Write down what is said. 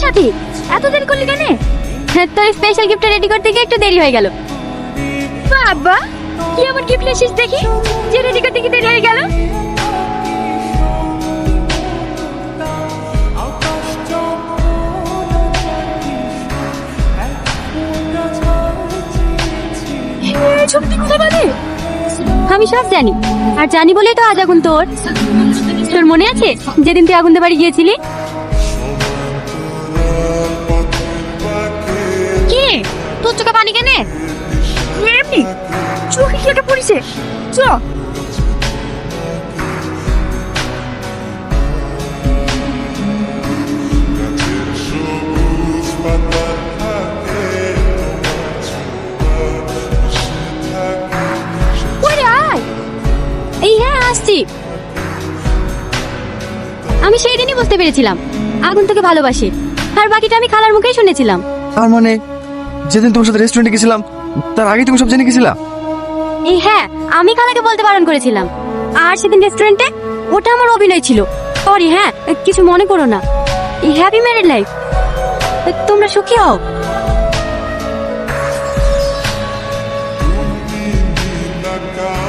সাথী, এত দেরি করলি কেন? তোর স্পেশাল গিফট রেডি করতে গিয়ে একটু দেরি হয়ে গেল। বাবা, কি আমার গিফট এসেছিস দেখি, যে রেডি করতে গিয়ে দেরি হয়ে গেল। আমি সব জানি, আর জানি বলেই তো আজ আগুন তোর। তোর মনে আছে যেদিন তুই আগুনদের বাড়ি গিয়েছিলি? কি তোর চোখে পানি কেন? এমনি চোখে কি একটা পড়েছে। চ এই, হ্যাঁ আসছি। আমি সেই দিনই বুঝতে পেরেছিলাম আগুন তোকে ভালোবাসে, আর বাকিটা আমি খালার মুখেই শুনেছিলাম। তার মানে যেদিন তোমার সাথে রেস্টুরেন্টে গেছিলাম তার আগে তুমি সব জেনে গেছিলা? এই হ্যাঁ, আমি খালাকে বলতে বারণ করেছিলাম। আর সেদিন রেস্টুরেন্টে ওটা আমার অভিনয় ছিল। সরি, হ্যাঁ কিছু মনে করো না। হ্যাপি ম্যারিড লাইফ, তোমরা সুখী হও। का